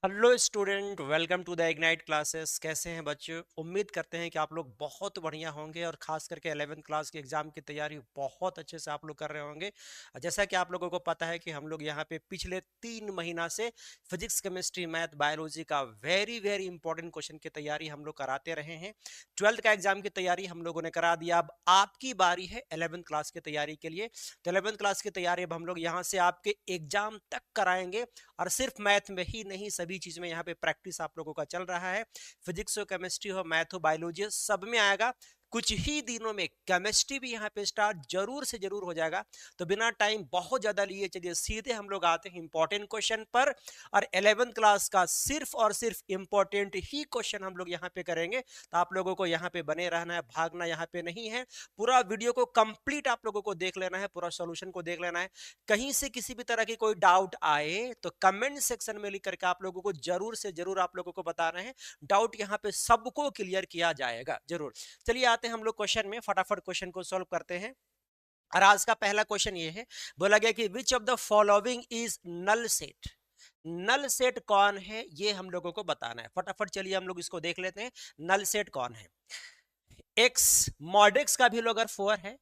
Hello student, welcome to the Ignite Classes. कैसे हैं बच्चों? उम्मीद करते हैं कि आप लोग बहुत बढ़िया होंगे और खास करके 11th क्लास के एग्जाम की तैयारी बहुत अच्छे से आप लोग कर रहे होंगे। जैसा कि आप लोगों को पता है कि हम लोग यहाँ पे पिछले 3 महीना से फिजिक्स, केमिस्ट्री, मैथ, बायोलॉजी का वेरी वेरी इंपॉर्टेंट क्वेश्चन की तैयारी हम लोग कराते रहे हैं। 12th का एग्जाम की तैयारी हम लोगों ने करा दिया। अब आपकी बारी है 11th क्लास की तैयारी के लिए। तो 11th क्लास की तैयारी अब हम लोग यहाँ से आपके एग्जाम तक कराएंगे और सिर्फ मैथ में ही नहीं, सभी चीज में यहाँ पे प्रैक्टिस आप लोगों का चल रहा है। फिजिक्स हो, केमिस्ट्री हो, मैथ हो, बायोलॉजी हो, सब में आएगा। कुछ ही दिनों में केमिस्ट्री भी यहाँ पे स्टार्ट जरूर से जरूर हो जाएगा। तो बिना टाइम बहुत ज्यादा लिए चलिए सीधे हम लोग आते हैं इंपॉर्टेंट क्वेश्चन पर। और 11th क्लास का सिर्फ और सिर्फ इंपॉर्टेंट ही क्वेश्चन हम लोग यहाँ पे करेंगे। तो आप लोगों को यहाँ पे बने रहना है, भागना यहाँ पे नहीं है। पूरा वीडियो को कंप्लीट आप लोगों को देख लेना है, पूरा सोल्यूशन को देख लेना है। कहीं से किसी भी तरह की कोई डाउट आए तो कमेंट सेक्शन में लिख करके आप लोगों को जरूर से जरूर आप लोगों को बता रहे हैं। डाउट यहाँ पे सबको क्लियर किया जाएगा जरूर। चलिए आते हैं हम लोग क्वेश्चन में, फटाफट क्वेश्चन को सॉल्व करते हैं। और आज का पहला क्वेश्चन ये है, बोला गया कि which of the following is null set. Null set कौन है ये हम लोगों को बताना है। फटाफट चलिए हम लोग इसको देख लेते हैं। नल सेट कौन है? एक्स मॉड एक्स का वैल्यू अगर 4 है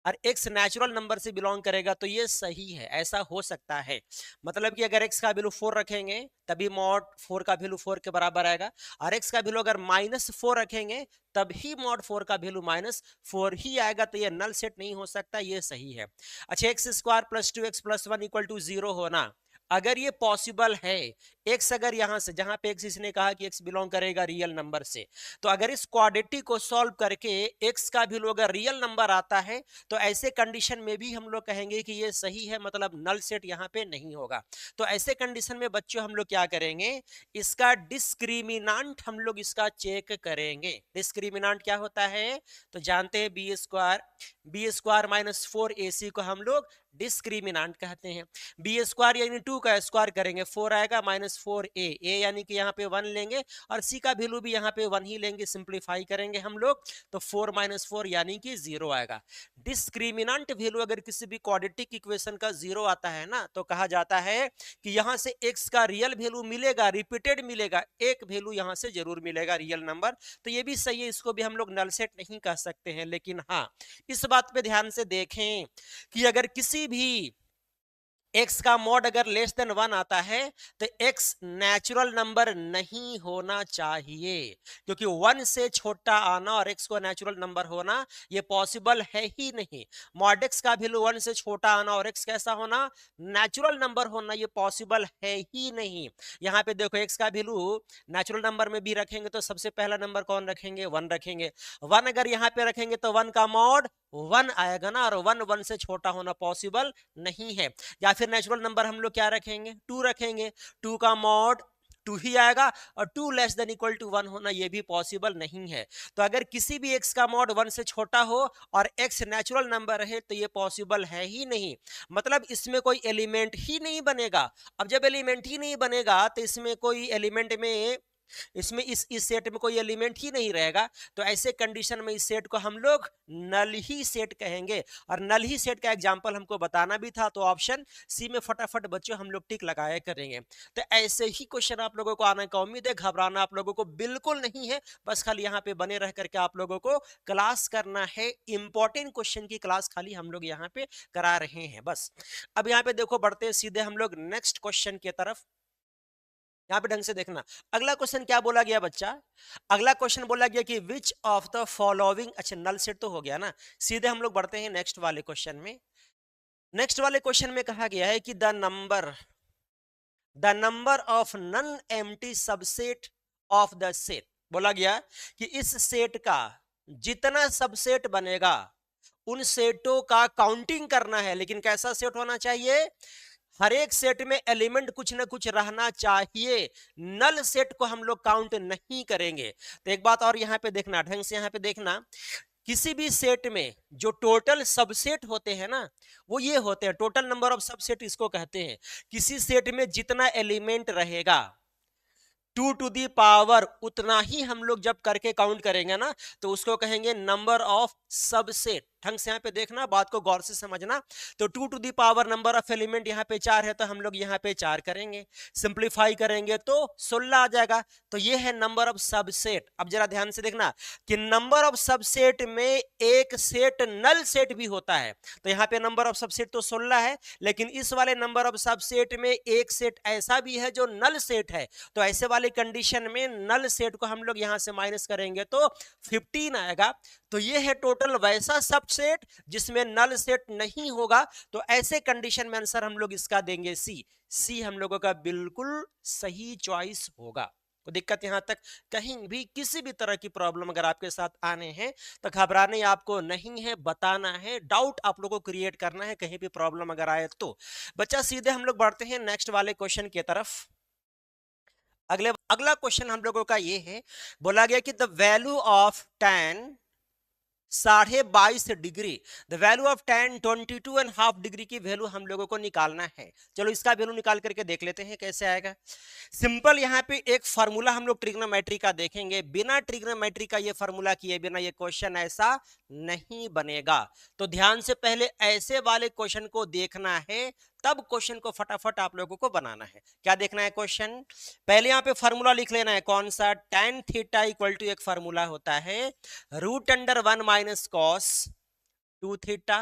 और एक्स नेचुरल नंबर से बिलोंग करेगा तो ये सही है, ऐसा हो सकता है। मतलब कि अगर एक्स का वैल्यू 4 रखेंगे तभी मॉड 4 का वैल्यू 4 के बराबर आएगा, और एक्स का वैल्यू अगर -4 रखेंगे तभी मॉड 4 का वैल्यू -4 ही आएगा। तो ये नल सेट नहीं हो सकता, ये सही है। अच्छा, x square plus 2x plus 1 equal to 0 होना, अगर ये पॉसिबल है, एक्स अगर यहां से, जहां पे एक्स इसने कहा कि एक्स बिलोंग करेगा रियल नंबर से, तो अगर इस क्वाड्रेटिक को सॉल्व करके एक्स का वैल्यू अगर रियल नंबर आता है तो ऐसे कंडीशन में भी हम लोग कहेंगे कि ये सही है, मतलब नल सेट यहाँ पे नहीं होगा। तो ऐसे कंडीशन में बच्चों हम लोग क्या करेंगे, इसका डिस्क्रिमिनांट हम लोग इसका चेक करेंगे। डिस्क्रिमिनांट क्या होता है तो जानते हैं, बी स्क्वायर -4ac को हम लोग डिस्क्रिमिनांट कहते हैं। बी स्क्वायर यानी 2 का स्क्वायर करेंगे 4 आएगा, -4a, a यानी कि यहाँ पे 1 लेंगे और c का वैल्यू भी यहाँ पे 1 ही लेंगे, सिंप्लीफाई करेंगे हम लोग तो 4 - 4 यानी कि 0 आएगा। डिस्क्रिमिनांट वैल्यू अगर किसी भी क्वाड्रेटिक इक्वेशन का 0 आता है ना, तो कहा जाता है कि यहाँ से x का रियल वैल्यू मिलेगा, रिपीटेड मिलेगा, एक वैल्यू यहाँ से जरूर मिलेगा रियल नंबर। तो ये भी सही है, इसको भी हम लोग नल सेट नहीं कह सकते हैं। लेकिन हाँ, इस बात पे ध्यान से देखें कि अगर किसी भी x का मॉड अगर लेस देन 1 आता है तो x नेचुरल नंबर नहीं होना चाहिए, क्योंकि 1 से छोटा आना और x को नेचुरल नंबर होना ये पॉसिबल है ही नहीं। मॉड x का वैल्यू 1 से छोटा आना और x कैसा होना, नेचुरल नंबर होना, ये पॉसिबल है ही नहीं। यहाँ पे देखो, x का वैल्यू नेचुरल नंबर में भी रखेंगे तो सबसे पहला नंबर कौन रखेंगे, 1 रखेंगे। 1 अगर यहाँ पे रखेंगे तो 1 का मॉड 1 आएगा ना, और 1 से छोटा होना पॉसिबल नहीं है। या फिर नेचुरल नंबर हम लोग क्या रखेंगे, 2 रखेंगे, 2 का मॉड 2 ही आएगा, और 2 लेस देन इक्वल टू 1 होना ये भी पॉसिबल नहीं है। तो अगर किसी भी x का मॉड 1 से छोटा हो और x नेचुरल नंबर है तो ये पॉसिबल है ही नहीं, मतलब इसमें कोई एलिमेंट ही नहीं बनेगा। अब जब एलिमेंट ही नहीं बनेगा तो इसमें कोई एलिमेंट में, इसमें इस सेट में कोई एलिमेंट ही नहीं रहेगा। तो ऐसे कंडीशन में इस सेट को हम लोग नल ही सेट कहेंगे। और नल ही सेट का एग्जांपल हमको बताना भी था, तो ऑप्शन सी में फटाफट बच्चों हम लोग टिक लगाया करेंगे। तो ऐसे ही क्वेश्चन आप लोगों को आने का उम्मीद है, घबराना आप लोगों को बिल्कुल नहीं है। बस खाली यहाँ पे बने रह करके आप लोगों को क्लास करना है, इंपॉर्टेंट क्वेश्चन की क्लास खाली हम लोग यहाँ पे करा रहे हैं बस। अब यहाँ पे देखो, बढ़ते सीधे हम लोग नेक्स्ट क्वेश्चन की तरफ। यहाँ पे ढंग से देखना, अगला क्वेश्चन क्या बोला गया बच्चा, अगला क्वेश्चन बोला गया कि विच ऑफ द फॉलोइंग, अच्छा नल सेट तो हो गया ना, सीधे हम लोग बढ़ते हैं नेक्स्ट वाले क्वेश्चन में। नेक्स्ट वाले क्वेश्चन में कहा गया है कि the number of non empty subset of the set, बोला गया कि इस सेट का जितना सबसेट बनेगा उन सेटों का काउंटिंग करना है। लेकिन कैसा सेट होना चाहिए, हर एक सेट में एलिमेंट कुछ ना कुछ रहना चाहिए, नल सेट को हम लोग काउंट नहीं करेंगे। तो एक बात और यहाँ पे देखना, ढंग से यहाँ पे देखना, किसी भी सेट में जो टोटल सबसेट होते हैं ना, वो ये होते हैं, टोटल नंबर ऑफ सबसेट इसको कहते हैं। किसी सेट में जितना एलिमेंट रहेगा 2 टू दी पावर उतना ही हम लोग जब करके काउंट करेंगे ना, तो उसको कहेंगे नंबर ऑफ सबसेट। ढंग से यहाँ पे देखना, बात को गौर से समझना। तो 2 to the power number of element यहाँ पे 4 है, तो हम लोग यहाँ पे 4 करेंगे, सिंप्लीफाई करेंगे तो 16 आ जाएगा। तो ये है नंबर ऑफ सबसेट। अब जरा ध्यान से देखना कि नंबर ऑफ सबसेट में एक सेट नल सेट भी होता है। तो यहाँ पे नंबर ऑफ सबसेट तो 16 है, लेकिन इस वाले नंबर ऑफ सबसेट में एक सेट ऐसा भी है जो नल सेट है। तो ऐसे वाली कंडीशन में नल सेट को हम लोग यहां से माइनस करेंगे तो 15 आएगा। तो ये है टोटल वैसा सबसेट जिसमें नल सेट नहीं होगा। तो ऐसे कंडीशन में आंसर हम लोग इसका देंगे सी। सी हम लोगों का बिल्कुल सही चॉइस होगा। तो दिक्कत यहां तक कहीं भी किसी भी तरह की प्रॉब्लम अगर आपके साथ आने हैं तो घबराने आपको नहीं है, बताना है, डाउट आप लोगों को क्रिएट करना है कहीं भी प्रॉब्लम अगर आए तो। बच्चा सीधे हम लोग बढ़ते हैं नेक्स्ट वाले क्वेश्चन की तरफ। अगला क्वेश्चन हम लोगों का ये है, बोला गया कि the value of tan 22.5 degree, the value of tan 22.5 degree की वैल्यू हम लोगों को निकालना है। चलो इसका वैल्यू निकाल करके देख लेते हैं कैसे आएगा। सिंपल यहाँ पे एक फार्मूला हम लोग ट्रिग्नोमेट्री का देखेंगे। बिना ट्रिग्नोमेट्री का ये फार्मूला किए बिना ये क्वेश्चन ऐसा नहीं बनेगा। तो ध्यान से पहले ऐसे वाले क्वेश्चन को देखना है, तब क्वेश्चन को फटाफट आप लोगों को बनाना है। क्या देखना है क्वेश्चन, पहले यहाँ पे फार्मूला लिख लेना है। कौन सा, tan थीटा इक्वल टू एक फार्मूला होता है √1 माइनस कॉस 2 थीटा,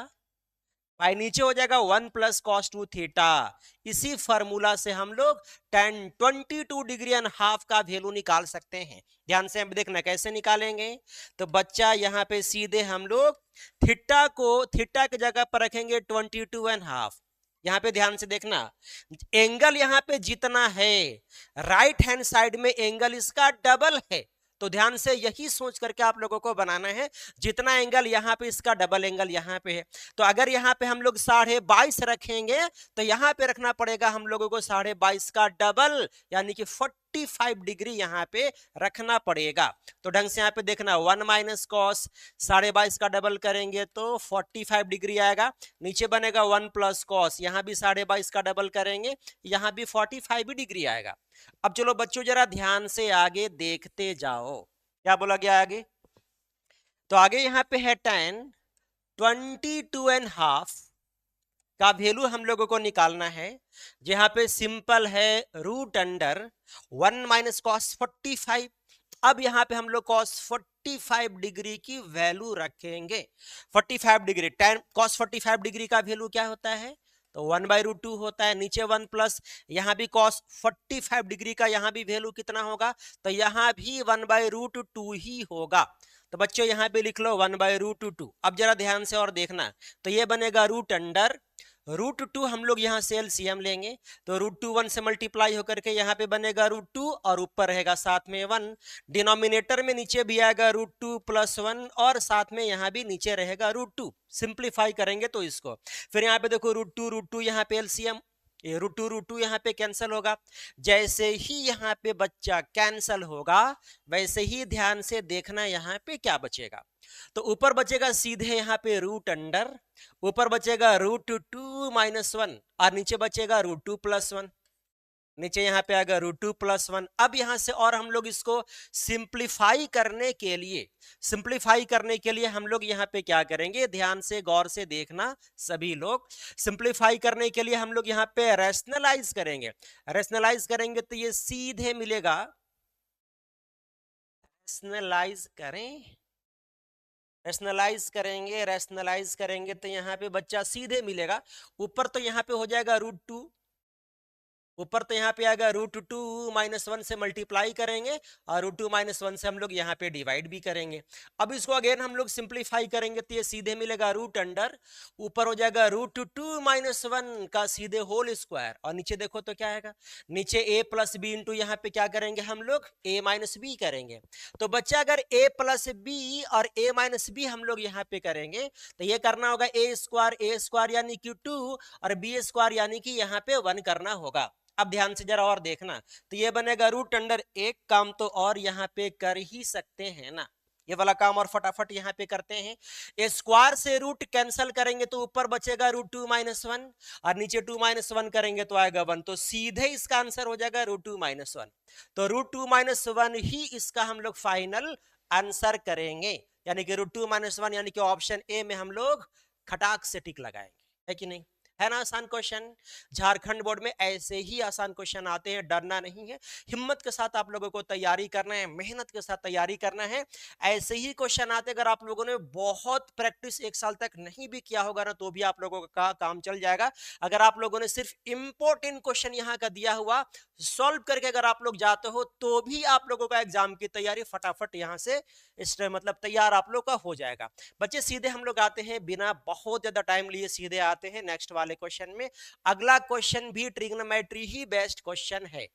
भाई नीचे हो जाएगा 1 प्लस कॉस 2 थीटा। इसी फार्मूला से हम लोग tan 22 डिग्री एंड हाफ का वैल्यू निकाल सकते हैं। ध्यान से हम देखना कैसे निकालेंगे। तो बच्चा यहाँ पे सीधे हम लोग थीटा को थीटा की जगह पर रखेंगे 22.5। यहाँ पे ध्यान से देखना, एंगल यहाँ पे जितना है राइट हैंड साइड में एंगल इसका डबल है। तो ध्यान से यही सोच करके आप लोगों को बनाना है, जितना एंगल यहाँ पे इसका डबल एंगल यहाँ पे है। तो अगर यहाँ पे हम लोग 22.5 रखेंगे तो यहाँ पे रखना पड़ेगा हम लोगों को 22.5 का डबल, यानी कि 45 डिग्री यहाँ पे रखना पड़ेगा। तो ढंग से यहाँ पे देखना, 1 माइनस कॉस 22.5 का डबल करेंगे तो 45 डिग्री आएगा। नीचे बनेगा 1 प्लस कॉस, यहाँ भी 22.5 का डबल करेंगे, यहाँ भी 45 डिग्री आएगा। अब चलो बच्चों जरा ध्यान से आगे देखते जाओ, क्या बोला गया आगे। तो आगे यहाँ पे है tan 22.5 का वैल्यू हम लोगों को निकालना है। जहां पे सिंपल है √1 माइनस कॉस 45। अब यहाँ पे हम लोग कॉस 45 डिग्री की वैल्यू रखेंगे। 45 डिग्री tan कॉस 45 डिग्री का वैल्यू क्या होता है, तो 1/√2 होता है। नीचे 1 प्लस, यहाँ भी cos 45 डिग्री का यहाँ भी वैल्यू कितना होगा, तो यहाँ भी 1/√2 ही होगा। तो बच्चों यहाँ पे लिख लो 1/√2। अब जरा ध्यान से और देखना, तो ये बनेगा √2 हम लोग यहाँ से एलसीएम लेंगे तो √2 1 से मल्टीप्लाई होकर के यहाँ पे बनेगा √2 और ऊपर रहेगा साथ में 1। डिनोमिनेटर में नीचे भी आएगा √2 + 1 और साथ में यहाँ भी नीचे रहेगा √2। सिंप्लीफाई करेंगे तो इसको, फिर यहाँ पे देखो √2 यहाँ पे एलसीएम, ये √2 यहाँ पे कैंसिल होगा। जैसे ही यहाँ पे बच्चा कैंसिल होगा वैसे ही ध्यान से देखना यहाँ पे क्या बचेगा। तो ऊपर बचेगा सीधे यहाँ पे √, ऊपर बचेगा √2 - 1 और नीचे बचेगा √2 + 1। नीचे यहाँ पे आएगा √2 + 1। अब यहाँ से और हम लोग इसको सिंप्लीफाई करने के लिए हम लोग यहाँ पे क्या करेंगे, ध्यान से गौर से देखना सभी लोग। सिंप्लीफाई करने के लिए हम लोग यहाँ पे रैशनलाइज करेंगे तो ये सीधे मिलेगा, रैशनलाइज करेंगे तो यहाँ पे बच्चा सीधे मिलेगा। ऊपर तो यहाँ पे हो जाएगा √2, ऊपर तो यहाँ पे आएगा √2 - 1 से मल्टीप्लाई करेंगे और √2 - 1 से हम लोग यहाँ पे डिवाइड भी करेंगे। अब इसको अगेन हम लोग सिंप्लीफाई करेंगे तो ये सीधे मिलेगा √, ऊपर हो जाएगा √2 - 1 का सीधे होल स्क्वायर और नीचे देखो तो क्या आएगा, नीचे a + b इंटू यहाँ पे क्या करेंगे हम लोग a - b करेंगे। तो बच्चा अगर a + b और a - b हम लोग यहाँ पे करेंगे तो ये करना होगा a स्क्वायर यानी कि 2 और b स्क्वायर यानी कि यहाँ पे 1 करना होगा। अब ध्यान से जरा और देखना, तो ये बनेगा √, एक काम तो और यहाँ पे कर ही सकते हैं ना, ये वाला काम और फटाफट यहाँ पे करते हैं। ए स्क्वायर से रूट कैंसिल करेंगे तो ऊपर बचेगा √2 - 1 और नीचे 2 - 1 करेंगे तो आएगा 1। तो सीधे इसका आंसर हो जाएगा √2 - 1। तो √2 - 1 ही इसका हम लोग फाइनल आंसर करेंगे। यानी कि √2 - 1, यानी कि ऑप्शन ए में हम लोग खटाक से टिक लगाएंगे, है कि नहीं? है ना आसान क्वेश्चन? झारखंड बोर्ड में ऐसे ही आसान क्वेश्चन आते हैं, डरना नहीं है, हिम्मत के साथ आप लोगों को तैयारी करना है, मेहनत के साथ तैयारी करना है। ऐसे ही क्वेश्चन आते, अगर आप लोगों ने बहुत प्रैक्टिस 1 साल तक नहीं भी किया होगा ना, तो भी आप लोगों का काम चल जाएगा। अगर आप लोगों ने सिर्फ इंपॉर्टेंट क्वेश्चन यहाँ का दिया हुआ सॉल्व करके अगर आप लोग जाते हो, तो भी आप लोगों का एग्जाम की तैयारी फटाफट यहाँ से मतलब तैयार आप लोग का हो जाएगा। बच्चे सीधे हम लोग आते हैं, बिना बहुत ज्यादा टाइम लिए सीधे आते हैं नेक्स्ट वाले क्वेश्चन में। अगला क्वेश्चन भी ट्रिग्नोमेट्री ही बेस्ड क्वेश्चन है,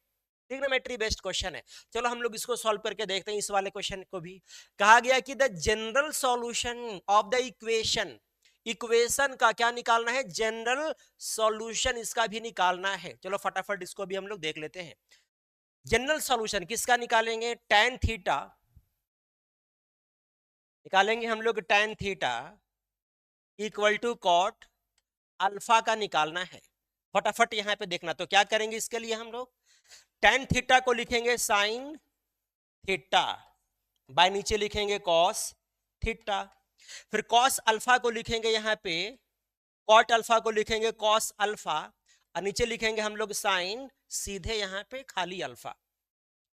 ट्रिग्नोमेट्री बेस्ड क्वेश्चन है। चलो हम लोग इसको सॉल्व करके देखते हैं। इस वाले क्वेश्चन को भी कहा गया कि the general solution of the equation, equation का क्या निकालना है? जनरल सॉल्यूशन इसका भी निकालना है। चलो फटाफट इसको भी हम लोग देख लेते हैं। जनरल सॉल्यूशन किसका निकालेंगे? tan थीटा निकालेंगे हम लोग, tan theta equal to cot alpha का निकालना है। फटाफट यहां पे देखना, तो क्या करेंगे इसके लिए हम लोग? tan थीटा को लिखेंगे sin थीटा, बाय नीचे लिखेंगे cos थीटा, फिर cos अल्फा को लिखेंगे यहाँ पे, cot अल्फा को लिखेंगे cos अल्फा, और नीचे लिखेंगे हम लोग sin, सीधे यहाँ पे खाली अल्फा।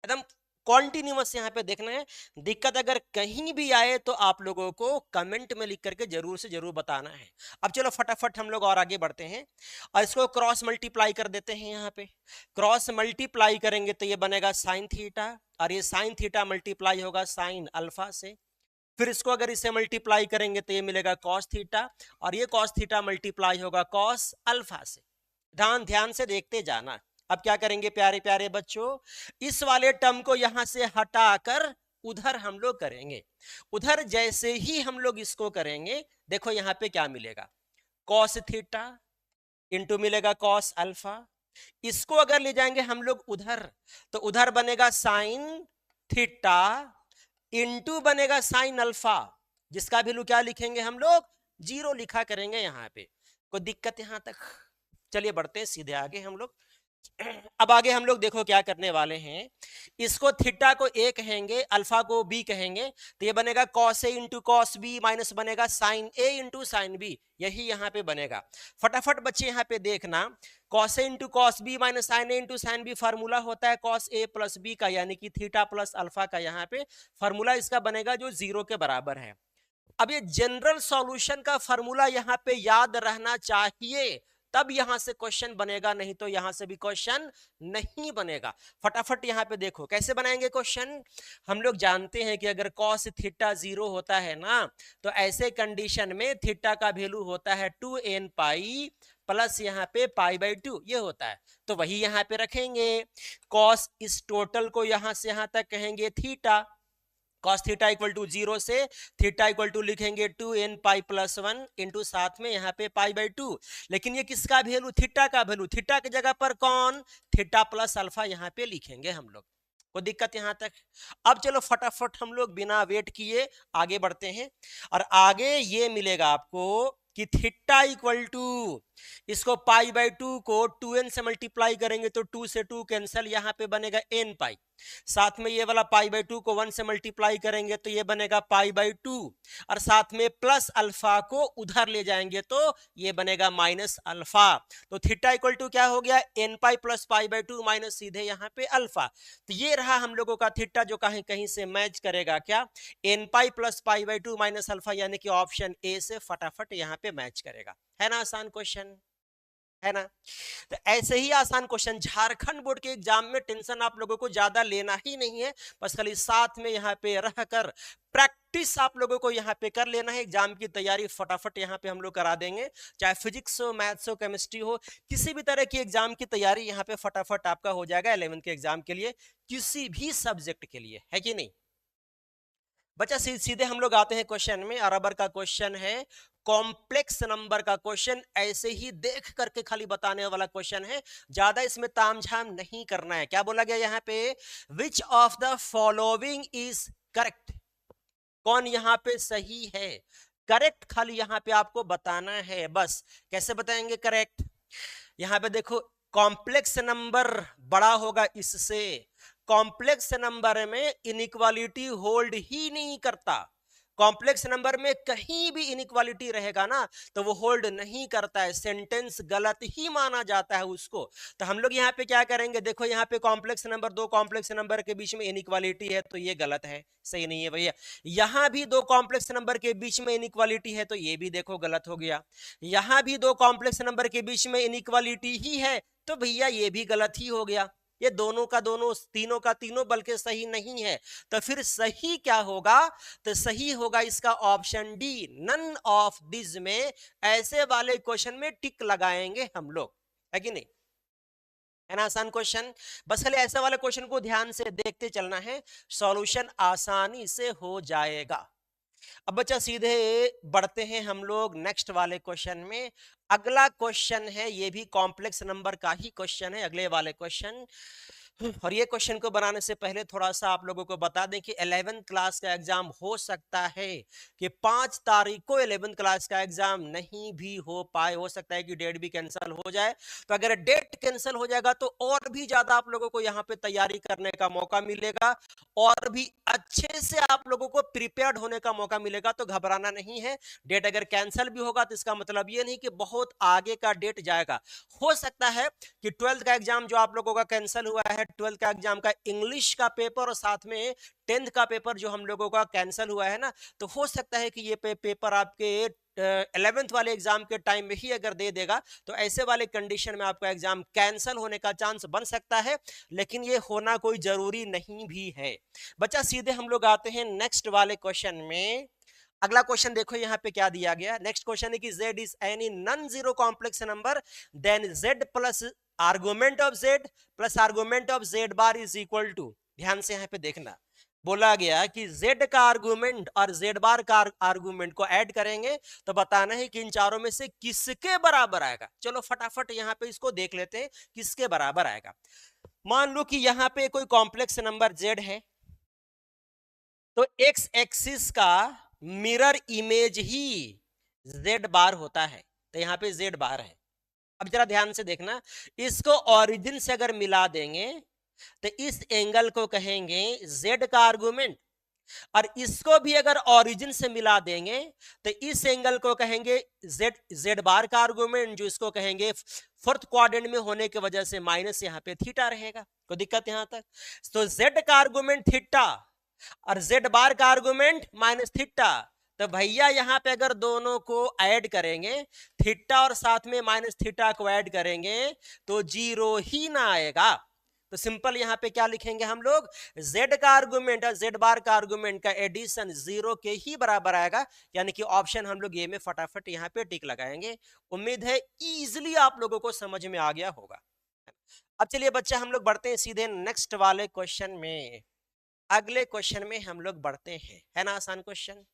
एकदम कॉन्टिन्यूअस यहाँ पे देखना है। दिक्कत अगर कहीं भी आए तो आप लोगों को कमेंट में लिख करके जरूर से जरूर बताना है। अब चलो फटाफट हम लोग और आगे बढ़ते हैं और इसको क्रॉस मल्टीप्लाई कर देते हैं। यहाँ पे क्रॉस मल्टीप्लाई करेंगे तो ये बनेगा साइन थीटा, और ये साइन थीटा मल्टीप्लाई होगा साइन अल्फा से। फिर इसको अगर इसे मल्टीप्लाई करेंगे तो ये मिलेगा कॉस थीटा, और ये कॉस थीटा मल्टीप्लाई होगा कॉस अल्फा से। ध्यान से देखते जाना। अब क्या करेंगे प्यारे प्यारे बच्चों? इस वाले टर्म को यहां से हटाकर उधर हम लोग करेंगे। उधर जैसे ही हम लोग इसको करेंगे, देखो यहां पे क्या मिलेगा? कॉस थीटा इंटू मिलेगा कॉस अल्फा। इसको अगर ले जाएंगे हम लोग उधर, तो उधर बनेगा साइन थीटा इंटू बनेगा साइन अल्फा, जिसका वैल्यू क्या लिखेंगे हम लोग? 0 लिखा करेंगे यहाँ पे। कोई दिक्कत यहाँ तक? चलिए बढ़ते हैं सीधे आगे हम लोग। अब आगे हम लोग देखो क्या करने वाले हैं। इसको थीटा को ए कहेंगे, अल्फा को बी कहेंगे, तो ये बनेगा cos A into cos B minus बनेगा sine A into sine B, यही यहाँ पे बनेगा। फटाफट बच्चे यहाँ पे देखना, cos A into cos B minus sine A into sine B formula होता है कॉस ए प्लस बी का, यानी कि थीटा प्लस अल्फा का। यहाँ पे फार्मूला इसका बनेगा जो 0 के बराबर है। अब ये जनरल सॉल्यूशन का फार्मूला यहाँ पे याद रहना चाहिए, तब यहां से क्वेश्चन बनेगा, नहीं तो यहां से भी क्वेश्चन नहीं बनेगा। फटाफट यहां पे देखो कैसे बनाएंगे क्वेश्चन। हम लोग जानते हैं कि अगर cos थीटा 0 होता है ना, तो ऐसे कंडीशन में थीटा का वैल्यू होता है 2n पाई प्लस यहाँ पे π/2 ये होता है। तो वही यहाँ पे रखेंगे। cos इस टोटल को यहां से यहां तक कहेंगे theta, cos theta equal to 0 से थीटा इक्वल टू लिखेंगे 2n पाई प्लस 1 इंटू साथ में यहाँ पे π/2। लेकिन ये किसका वैल्यू? थीटा का वैल्यू। थीटा की जगह पर कौन? थीटा प्लस अल्फा यहाँ पे लिखेंगे हम लोग। कोई दिक्कत यहाँ तक? अब चलो फटाफट हम लोग बिना वेट किए आगे बढ़ते हैं, और आगे ये मिलेगा आपको कि थीटा इक्वल टू, इसको π/2 को 2n से मल्टीप्लाई करेंगे तो 2 से 2 कैंसिल, यहाँ पे बनेगा n पाई। साथ में ये वाला π/2 को 1 से मल्टीप्लाई करेंगे तो ये बनेगा π/2, और साथ में प्लस अल्फा को उधर ले जाएंगे तो ये बनेगा माइनस अल्फा। तो थीटा इक्वल टू क्या हो गया? n पाई प्लस π/2 माइनस सीधे यहाँ पे अल्फा। तो ये रहा हम लोगों का थीटा, जो कहीं कहीं से मैच करेगा क्या? n pi plus π/2 minus alpha, यानी कि ऑप्शन ए से फटाफट यहाँ पे मैच करेगा। है ना आसान क्वेश्चन? है ना? तो ऐसे ही आसान क्वेश्चन झारखंड बोर्ड के एग्जाम में, टेंशन आप लोगों को ज्यादा लेना ही नहीं है, बस खाली साथ में यहाँ पे रहकर प्रैक्टिस आप लोगों को यहाँ पे कर लेना है। एग्जाम की तैयारी फटाफट यहाँ पे हम लोग करा देंगे, चाहे फिजिक्स हो, मैथ्स हो, केमिस्ट्री हो, किसी भी तरह की एग्जाम की तैयारी यहाँ पे फटाफट आपका हो जाएगा 11th के एग्जाम के लिए, किसी भी सब्जेक्ट के लिए, है कि नहीं? बच्चा सीधे हम लोग आते हैं क्वेश्चन में। अरबर का क्वेश्चन है, कॉम्प्लेक्स नंबर का क्वेश्चन, ऐसे ही देख करके खाली बताने वाला क्वेश्चन है, ज्यादा इसमें तामझाम नहीं करना है। क्या बोला गया यहाँ पे? विच of the following is correct? कौन यहाँ पे सही है? करेक्ट खाली यहाँ पे आपको बताना है बस। कैसे बताएंगे करेक्ट? यहाँ पे देखो, कॉम्प्लेक्स नंबर बड़ा होगा इससे, कॉम्प्लेक्स नंबर में इनइक्वालिटी होल्ड ही नहीं करता। कॉम्प्लेक्स नंबर में कहीं भी इनइक्वालिटी रहेगा ना तो वो होल्ड नहीं करता है, सेंटेंस गलत ही माना जाता है उसको। तो हम लोग यहाँ पे क्या करेंगे, देखो यहाँ पे कॉम्प्लेक्स नंबर, दो कॉम्प्लेक्स नंबर के बीच में इनइक्वालिटी है तो ये गलत है, सही नहीं है भैया। यहाँ भी दो कॉम्प्लेक्स नंबर के बीच में इनइक्वालिटी है तो ये भी देखो गलत हो गया। यहाँ भी दो कॉम्प्लेक्स नंबर के बीच में इनइक्वालिटी ही है तो भैया ये भी गलत ही हो गया। ये दोनों का दोनों, तीनों का तीनों बल्कि सही नहीं है। तो फिर सही क्या होगा, तो सही होगा इसका option D, none of this में। ऐसे वाले क्वेश्चन में टिक लगाएंगे हम लोग, है कि नहीं, है ना, आसान क्वेश्चन। बस खाली ऐसे वाले क्वेश्चन को ध्यान से देखते चलना है, सॉल्यूशन आसानी से हो जाएगा। अब बच्चा सीधे बढ़ते हैं हम लोग नेक्स्ट वाले क्वेश्चन में। अगला क्वेश्चन है, ये भी कॉम्प्लेक्स नंबर का ही क्वेश्चन है, अगले वाले क्वेश्चन। और ये क्वेश्चन को बनाने से पहले थोड़ा सा आप लोगों को बता दें कि 11th क्लास का एग्जाम हो सकता है कि 5 तारीख को 11th क्लास का एग्जाम नहीं भी हो पाए, हो सकता है कि डेट भी कैंसिल हो जाए। तो अगर डेट कैंसिल हो जाएगा तो और भी ज्यादा आप लोगों को यहाँ पे तैयारी करने का मौका मिलेगा और भी अच्छे से आप लोगों को प्रिपेयर्ड होने का मौका मिलेगा। तो घबराना नहीं है, डेट अगर कैंसिल भी होगा तो इसका मतलब ये नहीं कि बहुत आगे का डेट जाएगा। हो सकता है कि 12th का एग्जाम जो आप लोगों का कैंसिल हुआ है, 12th का एग्जाम का इंग्लिश का पेपर और साथ में 10th का पेपर जो हम लोगों का कैंसिल हुआ है ना, तो हो सकता है कि ये पेपर आपके 11th वाले एग्जाम के टाइम में ही अगर दे देगा तो ऐसे वाले कंडीशन में आपका एग्जाम कैंसिल होने का चांस बन सकता है, लेकिन ये होना कोई जरूरी नहीं भी है। बच्चा सीधे हम लोग आते हैं नेक्स्ट वाले क्वेश्चन में। अगला क्वेश्चन देखो यहाँ पे क्या दिया गया। नेक्स्ट क्वेश्चन है कि z is any non zero complex number then z plus argument of z plus argument of z bar is equal to. ध्यान से यहाँ पे देखना, बोला गया कि z का आर्गुमेंट और z बार का आर्गुमेंट को ऐड करेंगे तो बताना है कि इन चारों में से किसके बराबर आएगा। चलो फटाफट यहाँ पे इसको देख लेते हैं किसके बराबर आएगा। मान लो कि यहाँ पे कोई कॉम्प्लेक्स नंबर z है तो x एक्सिस का मिरर इमेज ही z बार होता है, तो यहाँ पे z बार है। अब जरा ध्यान से देखना, इसको ओरिजिन से अगर मिला देंगे तो इस एंगल को कहेंगे z का आर्गुमेंट, और इसको भी अगर ओरिजिन से मिला देंगे तो इस एंगल को कहेंगे z बार का आर्गुमेंट, जो इसको कहेंगे फोर्थ क्वाड्रेंट में होने की वजह से माइनस यहाँ पे थीटा रहेगा। कोई दिक्कत यहां तक? तो z का आर्गुमेंट थीटा और z बार का आर्गुमेंट माइनस थीटा, तो भैया यहाँ पे अगर दोनों को ऐड करेंगे, थीटा और साथ में माइनस थीटा को ऐड करेंगे तो जीरो ही ना आएगा। तो सिंपल यहाँ पे क्या लिखेंगे हम लोग, z का आर्गुमेंट और z बार का आर्गुमेंट का एडिशन जीरो के ही बराबर आएगा। यानी कि ऑप्शन हम लोग ये में फटाफट यहाँ पे टिक लगाएंगे। उम्मीद है इजीली आप लोगों को समझ में आ गया होगा। अब चलिए बच्चा हम लोग बढ़ते हैं सीधे नेक्स्ट वाले क्वेश्चन में। अगले क्वेश्चन में हम लोग बढ़ते हैं, है ना, आसान क्वेश्चन।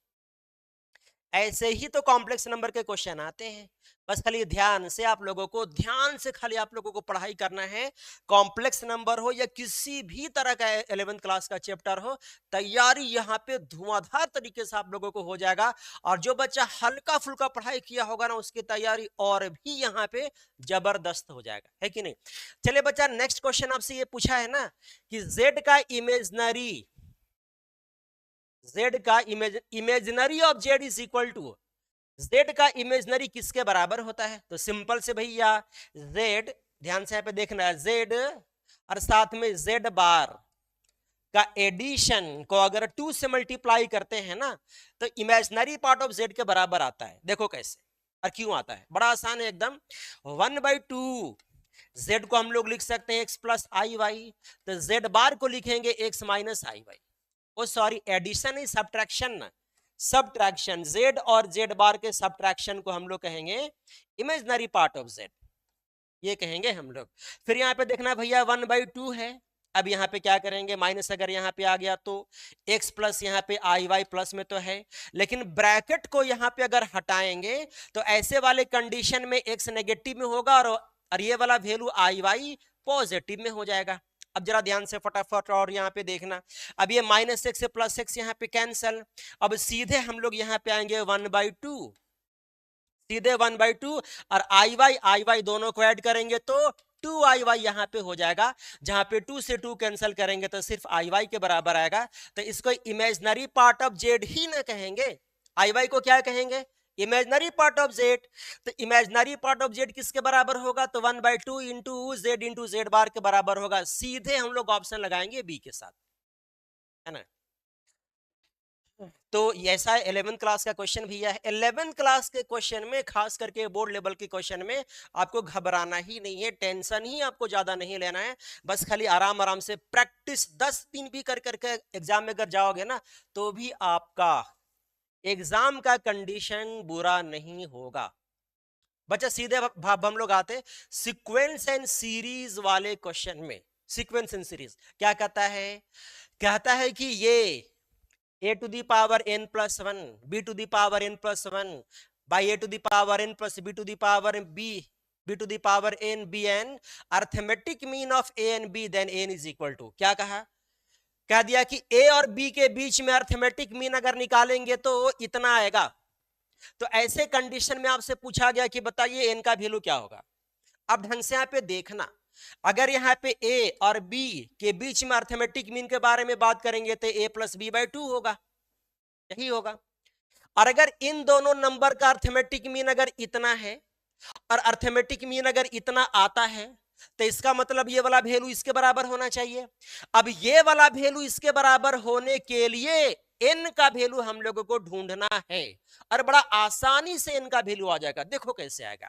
ऐसे ही तो कॉम्प्लेक्स नंबर के क्वेश्चन आते हैं, बस खाली ध्यान से आप लोगों को, ध्यान से खाली आप लोगों को पढ़ाई करना है। कॉम्प्लेक्स नंबर हो या किसी भी तरह का 11th क्लास का चैप्टर हो, तैयारी यहाँ पे धुआंधार तरीके से आप लोगों को हो जाएगा। और जो बच्चा हल्का फुल्का पढ़ाई किया होगा ना, उसकी तैयारी और भी यहाँ पे जबरदस्त हो जाएगा, है कि नहीं। चलिए बच्चा नेक्स्ट क्वेश्चन आपसे ये पूछा है ना कि z का इमेजनरी, z का imaginary of z is equal to, z का इमेजनरी किसके बराबर होता है। तो सिंपल से भैया z, ध्यान से यहाँ पे देखना है, z और साथ में z बार का एडिशन को अगर 2 से मल्टीप्लाई करते हैं ना तो इमेजनरी पार्ट ऑफ z के बराबर आता है। देखो कैसे और क्यों आता है, बड़ा आसान है एकदम। 1/2 z को हम लोग लिख सकते हैं x प्लस आई वाई, तो z बार को लिखेंगे x माइनस आई वाई। ओ सॉरी, एडिशन ही सब्ट्रैक्शन ना, सब्ट्रैक्शन, z और z बार के सब्ट्रैक्शन को हम लोग कहेंगे इमेजिनरी पार्ट ऑफ z, ये कहेंगे हम लोग। फिर यहाँ पे देखना भैया 1/2 है, अब यहाँ पे क्या करेंगे, माइनस अगर यहाँ पे आ गया तो x प्लस यहाँ पे आई वाई प्लस में तो है, लेकिन ब्रैकेट को यहाँ पे अगर हटाएंगे तो ऐसे वाले कंडीशन में x नेगेटिव में होगा और ये वाला वैल्यू आई वाई पॉजिटिव में हो जाएगा। अब जरा ध्यान से फटाफट और यहाँ पे देखना, अब ये माइनस एक्स से प्लस एक्स यहाँ पे कैंसल, अब सीधे हम लोग यहाँ पे आएंगे 1/2, सीधे 1/2 और आई वाई दोनों को ऐड करेंगे तो 2iy यहाँ पे हो जाएगा, जहां पे 2 से 2 कैंसिल करेंगे तो सिर्फ iy के बराबर आएगा। तो इसको इमेजिनरी पार्ट ऑफ जेड ही ना कहेंगे, iy को क्या कहेंगे, इमेजिनरी पार्ट ऑफ जेड। तो इमेजिनरी पार्ट ऑफ जेड किसके बराबर होगा, तो 1/2 इंटू जेड बार के बराबर होगा। सीधे हम लोग ऑप्शन लगाएंगे बी के साथ, है ना। तो ऐसा 11th क्लास का क्वेश्चन भी है। 11th क्लास के क्वेश्चन में, खास करके बोर्ड लेवल के क्वेश्चन में, आपको घबराना ही नहीं है, टेंशन ही आपको ज्यादा नहीं लेना है। बस खाली आराम आराम से प्रैक्टिस 10 दिन भी कर करके एग्जाम में अगर जाओगे ना, तो भी आपका एग्जाम का कंडीशन बुरा नहीं होगा। बच्चा सीधे हम लोग आते सीक्वेंस एंड सीरीज वाले क्वेश्चन में। सीक्वेंस एंड सीरीज क्या कहता है, कहता है कि ये a to the power n plus 1 b to the power n plus 1 by a to the power n plus b to the power b to the power n bn arithmetic mean of a and b then n is equal to, क्या कहा, कह दिया कि a और b के बीच में arithmetic mean अगर निकालेंगे तो इतना आएगा। तो ऐसे कंडीशन में आपसे पूछा गया कि बताइए n का वैल्यू क्या होगा। अब ढंग से यहाँ पे देखना, अगर यहाँ पे a और b के बीच में अर्थमेटिक मीन के बारे में बात करेंगे तो a प्लस बी बाई 2 होगा, यही होगा। और अगर इन दोनों नंबर का अर्थमेटिक मीन अगर इतना है और अर्थमेटिक मीन अगर इतना आता है, तो इसका मतलब ये वाला वैल्यू इसके बराबर होना चाहिए। अब ये वाला वैल्यू इसके बराबर होने के लिए n का वैल्यू हम लोगों को ढूंढना है, और बड़ा आसानी से n का वैल्यू आ जाएगा। देखो कैसे आएगा,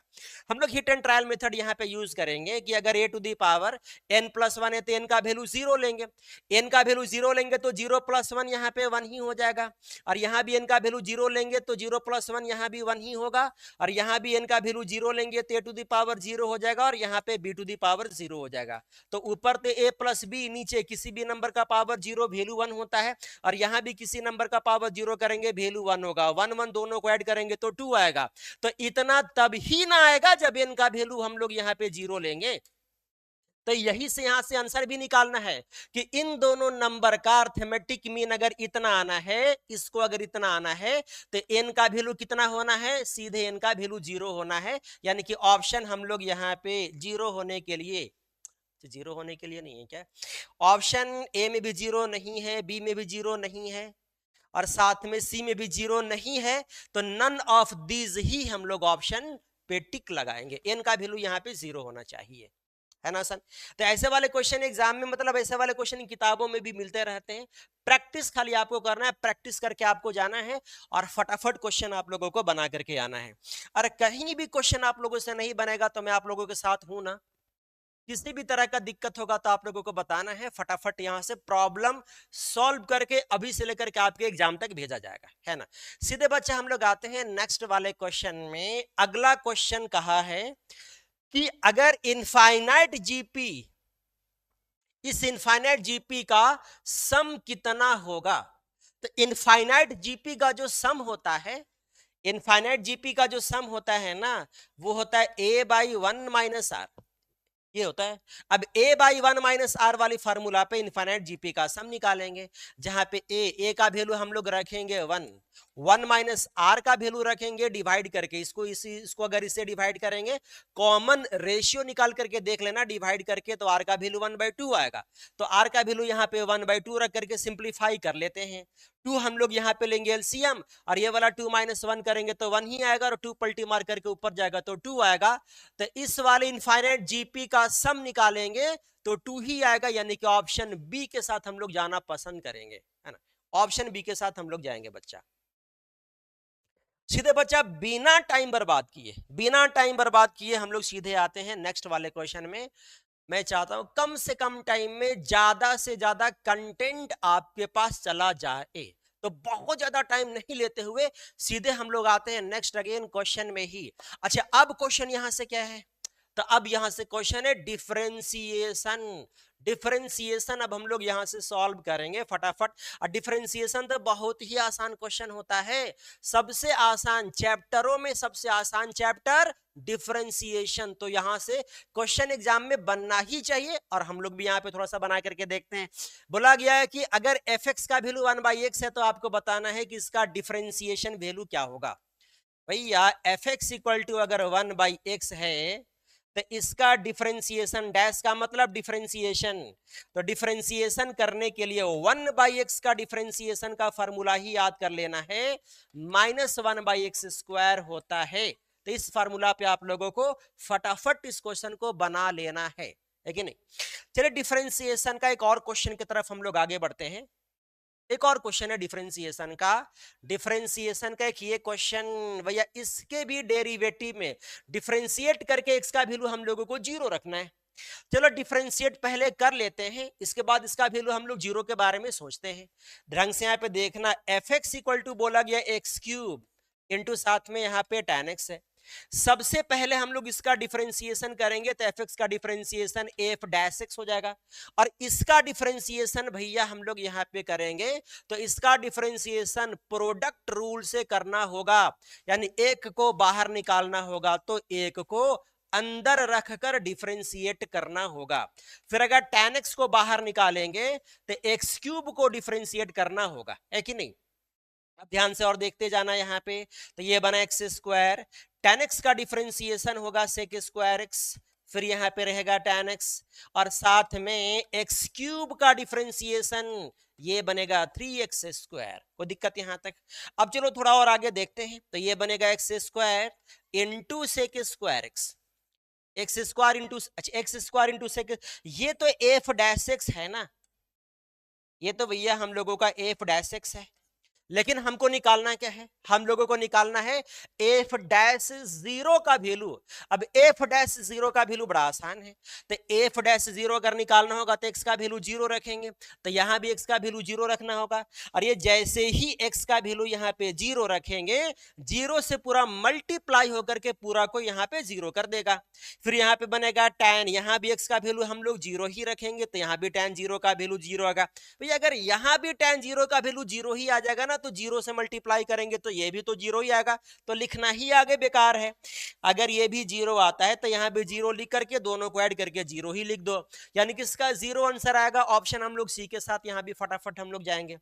हम लोग हिट एंड ट्रायल मेथड यहाँ पे यूज करेंगे कि अगर a to the power n plus 1 है तो n का वैल्यू 0 लेंगे। n का वैल्यू 0 लेंगे तो 0 प्लस 1 यहाँ पे 1 ही हो जाएगा, और यहाँ भी n का वैल्यू 0 लेंगे तो 0 प्लस 1 यहाँ भी 1 ही होगा, और यहाँ भी n का वैल्यू 0 लेंगे तो a टू दी पावर 0 हो जाएगा, और यहाँ पे b टू दी पावर 0 हो जाएगा। तो ऊपर तो a प्लस b, नीचे किसी भी नंबर का पावर 0 वैल्यू 1 होता है, और यहाँ भी किसी नंबर का पावर 0 करेंगे वैल्यू 1 होगा। 1 1 दोनों को ऐड करेंगे तो 2 आएगा। तो इतना तब ही ना आएगा जब n का वैल्यू हम लोग यहाँ पे 0 लेंगे। तो यही से यहां से आंसर भी निकालना है कि इन दोनों नंबर का अर्थमेटिक मीन अगर इतना आना है, इसको अगर इतना आना है, तो n का वैल्यू कितना होना है, सीधे n का वैल्यू 0 होना है। यानी कि ऑप्शन हम लोग यहाँ पे 0 होने के लिए, 0 होने के लिए नहीं है क्या, ऑप्शन ए में भी 0 नहीं है, बी में भी 0 नहीं है, और साथ में सी में भी 0 नहीं है, तो नन ऑफ दीज ही हम लोग ऑप्शन पे टिक लगाएंगे। n का वैल्यू यहाँ पे 0 होना चाहिए, है ना सन। तो ऐसे वाले क्वेश्चन एग्जाम में, मतलब ऐसे वाले क्वेश्चन किताबों में भी मिलते रहते हैं। प्रैक्टिस खाली आपको करना है, प्रैक्टिस करके आपको जाना है, और फटाफट क्वेश्चन आप लोगों को बना करके आना है। और कहीं भी क्वेश्चन आप लोगों से नहीं बनेगा तो मैं आप लोगों के साथ हूं ना, किसी भी तरह का दिक्कत होगा तो आप लोगों को बताना है, फटाफट यहां से प्रॉब्लम सॉल्व करके अभी से लेकर के आपके एग्जाम तक भेजा जाएगा, है ना। सीधे बच्चे हम लोग आते हैं नेक्स्ट वाले क्वेश्चन में। अगला क्वेश्चन कहा है कि अगर इनफाइनाइट जीपी, इस इनफाइनाइट जीपी का सम कितना होगा। तो इनफाइनाइट जीपी का जो सम होता है, इनफाइनाइट जीपी का जो सम होता है ना, वो होता है a बाई 1 माइनस आर, ये होता है। अब a बाई 1 माइनस आर वाली फार्मूला पे इनफाइनाइट जीपी का सम निकालेंगे, जहां पे a का वैल्यू हम लोग रखेंगे 1 माइनस आर का वैल्यू रखेंगे डिवाइड करके, इसको अगर इससे डिवाइड करेंगे, कॉमन रेशियो निकाल करके देख लेना, डिवाइड करके तो आर का वैल्यू 1/2 आएगा। तो आर का वैल्यू यहाँ पे 1/2 रख करके सिंप्लीफाई कर लेते हैं। 2 हम लोग यहाँ पे लेंगे एलसीएम, और ये वाला 2 माइनस 1 करेंगे तो 1 ही आएगा, और 2 पलटी मार करके ऊपर जाएगा तो 2 आएगा। तो इस वाले इनफाइनाइट जीपी का सम निकालेंगे तो 2 ही आएगा, यानी कि ऑप्शन बी के साथ हम लोग जाना पसंद करेंगे, है ना। ऑप्शन बी के साथ हम लोग जाएंगे बच्चा। सीधे बच्चा बिना टाइम बर्बाद किए हम लोग सीधे आते हैं नेक्स्ट वाले क्वेश्चन में। मैं चाहता हूं कम से कम टाइम में ज्यादा से ज्यादा कंटेंट आपके पास चला जाए, तो बहुत ज्यादा टाइम नहीं लेते हुए सीधे हम लोग आते हैं नेक्स्ट अगेन क्वेश्चन में ही। अच्छा, अब क्वेश्चन यहां से क्या है, तो अब यहां से क्वेश्चन है डिफरेंशिएशन। डिफरेंशिएशन अब हम लोग यहां से सॉल्व करेंगे फटाफट। और डिफरेंशिएशन तो बहुत ही आसान क्वेश्चन होता है, सबसे आसान चैप्टरों में सबसे आसान चैप्टर डिफरेंशिएशन। तो यहां से क्वेश्चन एग्जाम में बनना ही चाहिए, और हम लोग भी यहाँ पे थोड़ा सा बना करके देखते हैं। बोला गया है कि अगर fx का वैल्यू 1/x है तो आपको बताना है कि इसका डिफरेंशिएशन वैल्यू क्या होगा। भैया fx इक्वल टू अगर 1/x है तो इसका डिफरेंशिएशन, डैश का मतलब डिफरेंशिएशन, तो डिफरेंशिएशन करने के लिए 1/x का डिफरेंशिएशन का फॉर्मूला ही याद कर लेना है, -1/x² होता है। तो इस फार्मूला पे आप लोगों को फटाफट इस क्वेश्चन को बना लेना है कि नहीं। चलिए डिफरेंशिएशन का एक और क्वेश्चन की तरफ हम लोग आगे बढ़ते हैं। एक और क्वेश्चन है डिफरेंशिएशन का। डिफरेंशिएशन का एक ये क्वेश्चन, भैया इसके भी डेरिवेटिव में डिफरेंशिएट करके x का वैल्यू हम लोगों को 0 रखना है। चलो डिफरेंशिएट पहले कर लेते हैं, इसके बाद इसका वैल्यू हम लोग 0 के बारे में सोचते हैं। ढंग से यहाँ पे देखना, fx इक्वल टू बोला गया x³ इंटू साथ में यहाँ पे tan x है। सबसे पहले हम लोग इसका डिफरेंशिएशन करेंगे तो fx का डिफरेंशिएशन f' हो जाएगा, और इसका डिफरेंशिएशन भैया हम लोग यहाँ पे करेंगे तो इसका डिफरेंशिएशन प्रोडक्ट रूल से करना होगा, यानी एक को बाहर निकालना होगा तो एक को अंदर रखकर डिफरेंशिएट करना होगा। फिर अगर tan x को बाहर निकालेंगे तो x³ को डिफरेंशिएट करना होगा, है कि नहीं। अब ध्यान से और देखते जाना यहाँ पे, तो ये बना x², tan x का डिफरेंशिएशन होगा sec²x, फिर यहाँ पे रहेगा tan x, और साथ में x³ का डिफरेंशिएशन ये बनेगा 3x²। कोई दिक्कत यहाँ तक। अब चलो थोड़ा और आगे देखते हैं, तो ये बनेगा x² into sec²x, x² into, अच्छा x² इंटू sec, ये तो f' है ना, ये तो भैया हम लोगों का f' है, लेकिन हमको निकालना क्या है, हम लोगों को निकालना है f'0 का वैल्यू। अब f'0 का वैल्यू बड़ा आसान है, तो f'0 अगर निकालना होगा तो x का वैल्यू 0 रखेंगे, तो यहां भी x का वैल्यू 0 रखना होगा, और ये जैसे ही x का वैल्यू यहां पे 0 रखेंगे, 0 से पूरा मल्टीप्लाई होकर के पूरा को यहां पे 0 कर देगा। फिर यहां पे बनेगा tan, यहां भी x का वैल्यू हम लोग 0 ही रखेंगे, तो यहां भी tan 0 का वैल्यू 0 आएगा। भैया अगर यहां भी tan 0 का वैल्यू 0 ही आ जाएगा ना, तो 0 से मल्टीप्लाई करेंगे तो ये भी तो 0 ही आएगा, तो लिखना ही आगे बेकार है। अगर ये भी 0 आता है तो यहां भी 0 लिख करके दोनों को ऐड करके 0 ही लिख दो, यानी कि इसका 0 आंसर आएगा। ऑप्शन हम लोग सी के साथ यहां भी फटाफट हम लोग जाएंगे।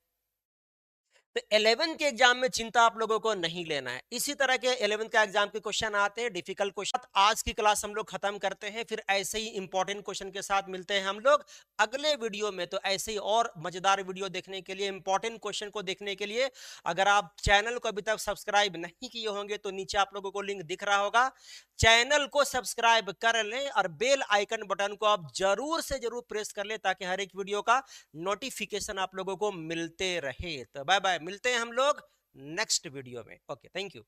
तो 11 के एग्जाम में चिंता आप लोगों को नहीं लेना है। इसी तरह के 11 का एग्जाम के क्वेश्चन आते हैं, डिफिकल्ट क्वेश्चन। आज की क्लास हम लोग खत्म करते हैं, फिर ऐसे ही इंपॉर्टेंट क्वेश्चन के साथ मिलते हैं हम लोग अगले वीडियो में। तो ऐसे ही और मजेदार वीडियो देखने के लिए, इंपॉर्टेंट क्वेश्चन को देखने के लिए, अगर आप चैनल को अभी तक सब्सक्राइब नहीं किए होंगे तो नीचे आप लोगों को लिंक दिख रहा होगा, चैनल को सब्सक्राइब कर लें और बेल आइकन बटन को आप जरूर से जरूर प्रेस कर लें, ताकि हर एक वीडियो का नोटिफिकेशन आप लोगों को मिलते रहे। तो बाय बाय, मिलते हैं हम लोग नेक्स्ट वीडियो में। Okay, thank you.